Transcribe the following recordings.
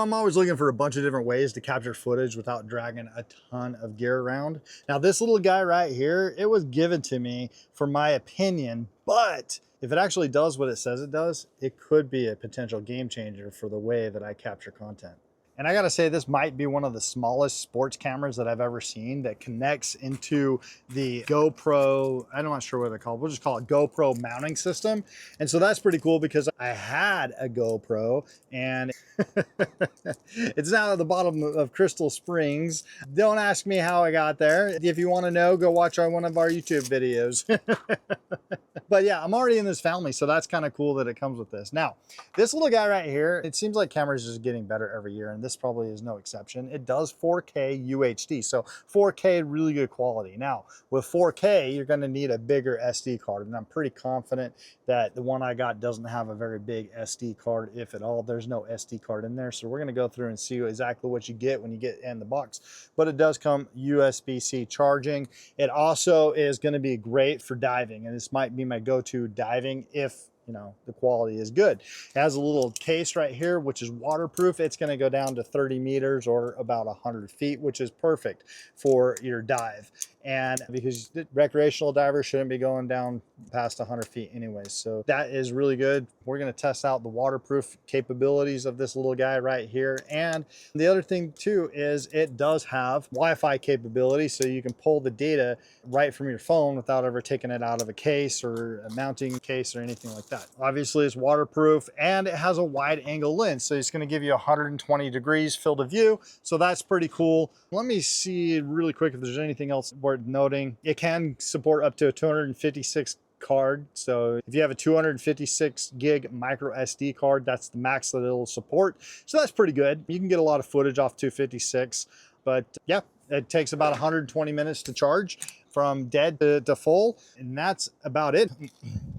I'm always looking for a bunch of different ways to capture footage without dragging a ton of gear around. Now this little guy right here, it was given to me for my opinion, but if it actually does what it says it does, it could be a potential game changer for the way that I capture content. And I gotta say, this might be one of the smallest sports cameras that I've ever seen that connects into the GoPro, I'm not sure what they're called, we'll just call it GoPro mounting system. And so that's pretty cool because I had a GoPro and it's now at the bottom of Crystal Springs. Don't ask me how I got there. If you wanna know, go watch one of our YouTube videos. But yeah, I'm already in this family, so that's kind of cool that it comes with this. Now, this little guy right here, it seems like cameras are just getting better every year, and this probably is no exception. It does 4K UHD, so 4K, really good quality. Now, with 4K, you're gonna need a bigger SD card, and I'm pretty confident that the one I got doesn't have a very big SD card, if at all. There's no SD card in there, so we're gonna go through and see exactly what you get when you get in the box. But it does come USB-C charging. It also is gonna be great for diving, and this might be my go-to diving if you know the quality is good. It has a little case right here which is waterproof. It's going to go down to 30 meters or about 100 feet, which is perfect for your dive, and because recreational divers shouldn't be going down past 100 feet anyways, so that is really good. We're going to test out the waterproof capabilities of this little guy right here. And the other thing too is it does have Wi-Fi capability, so you can pull the data right from your phone without ever taking it out of a case or a mounting case or anything like that. Obviously it's waterproof and it has a wide angle lens, so it's going to give you 120 degrees field of view, so that's pretty cool. Let me see really quick if there's anything else worth noting. It can support up to a 256 card, so if you have a 256 gig micro SD card, that's the max that it'll support, so that's pretty good. You can get a lot of footage off 256, but yeah, it takes about 120 minutes to charge from dead to full, and that's about it.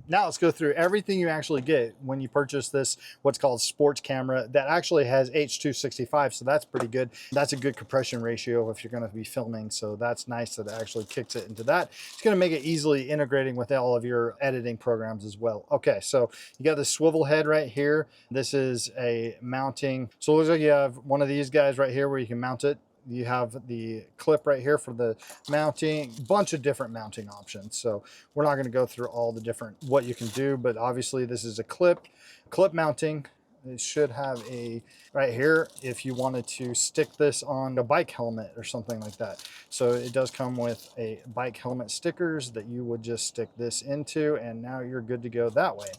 Now let's go through everything you actually get when you purchase this, what's called sports camera, that actually has H.265, so that's pretty good. That's a good compression ratio if you're going to be filming, so that's nice that it actually kicks it into that. It's going to make it easily integrating with all of your editing programs as well. Okay, so you got the swivel head right here. This is a mounting, so it looks like you have one of these guys right here where you can mount it. You have the clip right here for the mounting, bunch of different mounting options. So we're not going to go through all the different what you can do, but obviously this is a clip mounting. It should have a right here if you wanted to stick this on a bike helmet or something like that. So it does come with a bike helmet stickers that you would just stick this into, and now you're good to go that way.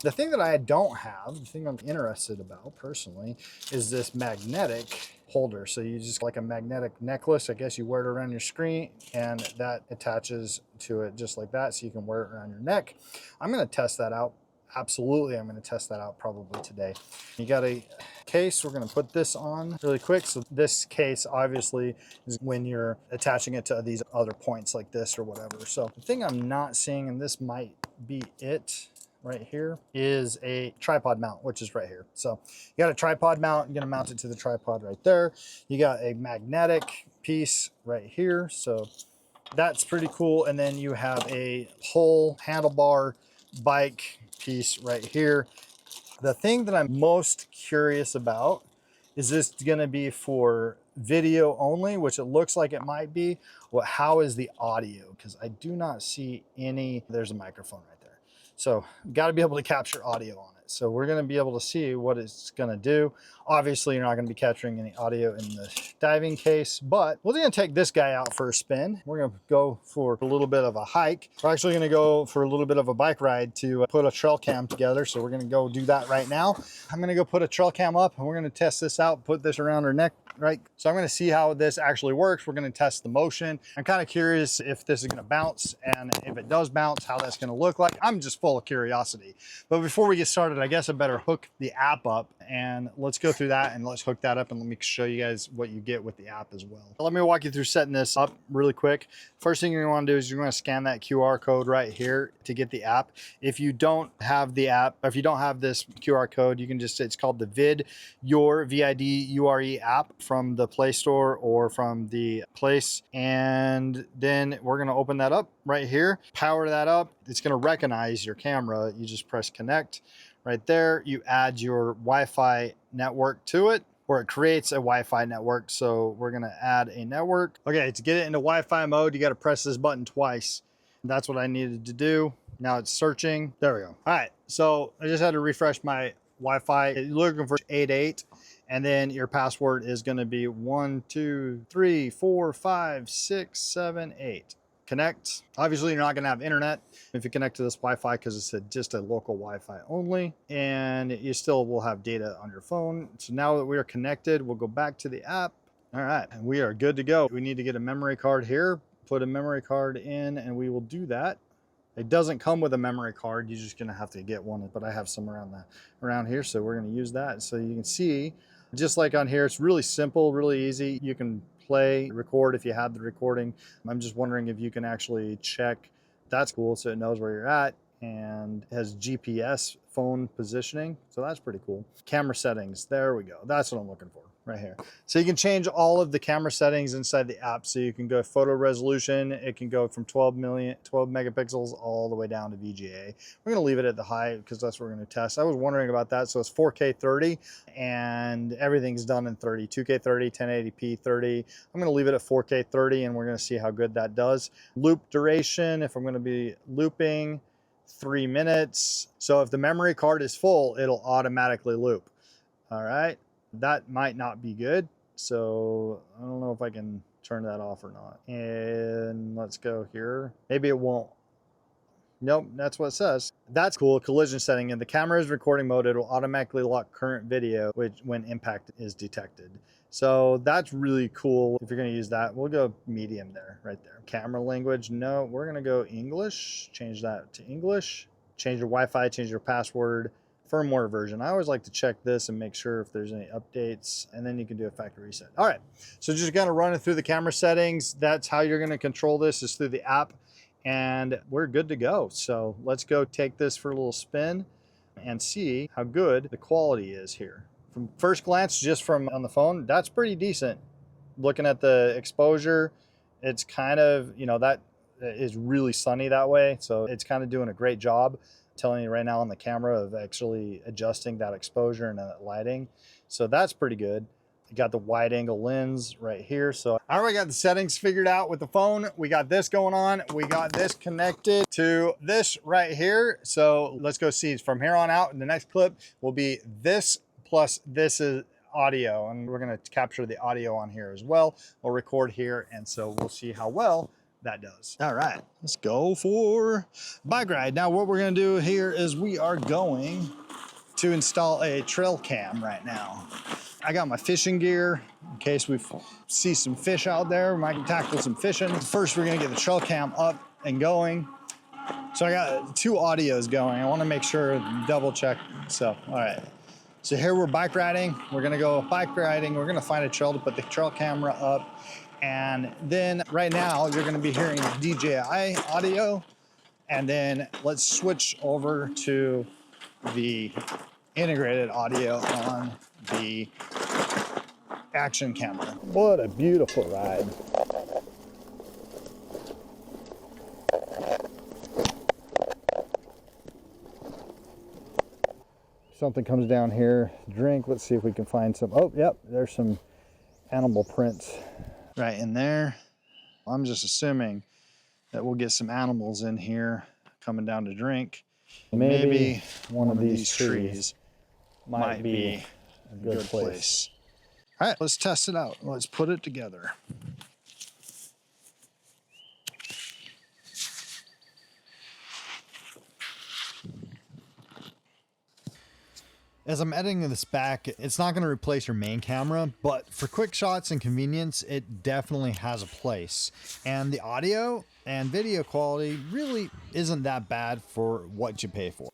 The thing that I don't have, the thing I'm interested about personally, is this magnetic holder. So you just like a magnetic necklace, I guess you wear it around your screen, and that attaches to it just like that, so you can wear it around your neck. I'm going to test that out. Absolutely, I'm going to test that out probably today. You got a case, we're going to put this on really quick. So this case obviously is when you're attaching it to these other points like this or whatever. So the thing I'm not seeing, and this might be it right here, is a tripod mount, which is right here. So you got a tripod mount, you're going to mount it to the tripod right there. You got a magnetic piece right here, so that's pretty cool. And then you have a whole handlebar bike piece right here. The thing that I'm most curious about, is this going to be for video only, which it looks like it might be? Well, how is the audio? Because I do not see any, there's a microphone right there. So got to be able to capture audio on it. So we're going to be able to see what it's going to do. Obviously, you're not going to be capturing any audio in the diving case, but we're going to take this guy out for a spin. We're going to go for a little bit of a hike. We're actually going to go for a little bit of a bike ride to put a trail cam together. So we're going to go do that right now. I'm going to go put a trail cam up, and we're going to test this out, put this around our neck, right? So I'm going to see how this actually works. We're going to test the motion. I'm kind of curious if this is going to bounce, and if it does bounce, how that's going to look like. I'm just full of curiosity. But before we get started, I guess I better hook the app up, and let's go through that, and let's hook that up, and let me show you guys what you get with the app as well. Let me walk you through setting this up really quick. First thing you want to do is you're going to scan that QR code right here to get the app. If you don't have the app, if you don't have this QR code, you can just, it's called the VidUre, VIDURE app from the Play Store or from the place. And then we're going to open that up right here, power that up. It's going to recognize your camera. You just press connect right there. You add your Wi-Fi network to it. or it creates a Wi-Fi network. So we're gonna add a network. Okay, to get it into Wi-Fi mode, you gotta press this button twice. That's what I needed to do. Now it's searching. There we go. All right, so I just had to refresh my Wi-Fi. You're looking for 88, and then your password is gonna be 1, 2, 3, 4, 5, 6, 7, 8. Connect. Obviously, you're not going to have internet if you connect to this Wi-Fi because it's just a local Wi-Fi only, and you still will have data on your phone. So now that we are connected, we'll go back to the app. All right, and we are good to go. We need to get a memory card here, put a memory card in, and we will do that. It doesn't come with a memory card. You're just going to have to get one, but I have some around here, so we're going to use that. So you can see, just like on here, it's really simple, really easy. You can play, record if you have the recording. I'm just wondering if you can actually check. That's cool, so it knows where you're at, and it has GPS phone positioning, so that's pretty cool. Camera settings, there we go. That's what I'm looking for right here. So you can change all of the camera settings inside the app. So you can go photo resolution. It can go from 12 megapixels all the way down to VGA. We're gonna leave it at the high because that's what we're gonna test. I was wondering about that. So it's 4K 30 and everything's done in 30, 2K 30, 1080p 30. I'm gonna leave it at 4K 30 and we're gonna see how good that does. Loop duration, if I'm gonna be looping, 3 minutes. So if the memory card is full, it'll automatically loop. All right. That might not be good. So I don't know if I can turn that off or not. And let's go here. Maybe it won't. Nope, that's what it says. That's cool. Collision setting. In the camera's recording mode, it will automatically lock current video when impact is detected. So that's really cool. If you're going to use that, we'll go medium there, right there. Camera language. No, we're going to go English. Change that to English. Change your Wi-Fi, change your password. Firmware version. I always like to check this and make sure if there's any updates, and then you can do a factory reset. All right, so just kind of running through the camera settings. That's how you're going to control this, is through the app, and we're good to go. So let's go take this for a little spin and see how good the quality is here. From first glance, just from on the phone, that's pretty decent. Looking at the exposure, it's kind of, you know, that is really sunny that way, so it's kind of doing a great job. Telling you right now on the camera of actually adjusting that exposure and that lighting. So that's pretty good. You got the wide angle lens right here. So I already got the settings figured out with the phone. We got this going on. We got this connected to this right here. So let's go see from here on out. The next clip will be this plus this is audio, and we're going to capture the audio on here as well. We'll record here, and so we'll see how well that does. All right, let's go for bike ride. Now what we're gonna do here is we are going to install a trail cam right now. I got my fishing gear in case we see some fish out there. We might tackle some fishing. First, we're gonna get the trail cam up and going. So I got 2 audios going. I wanna make sure, double check. So, all right. So here we're bike riding. We're gonna go bike riding. We're gonna find a trail to put the trail camera up. And then right now you're going to be hearing DJI audio, and then let's switch over to the integrated audio on the action camera. What a beautiful ride. Something comes down here, drink. Let's see if we can find some. Oh, yep, there's some animal prints right in there. I'm just assuming that we'll get some animals in here coming down to drink. Maybe one of these trees might be a good place. All right, let's test it out. Let's put it together. As I'm editing this back, it's not going to replace your main camera, but for quick shots and convenience, it definitely has a place. And the audio and video quality really isn't that bad for what you pay for.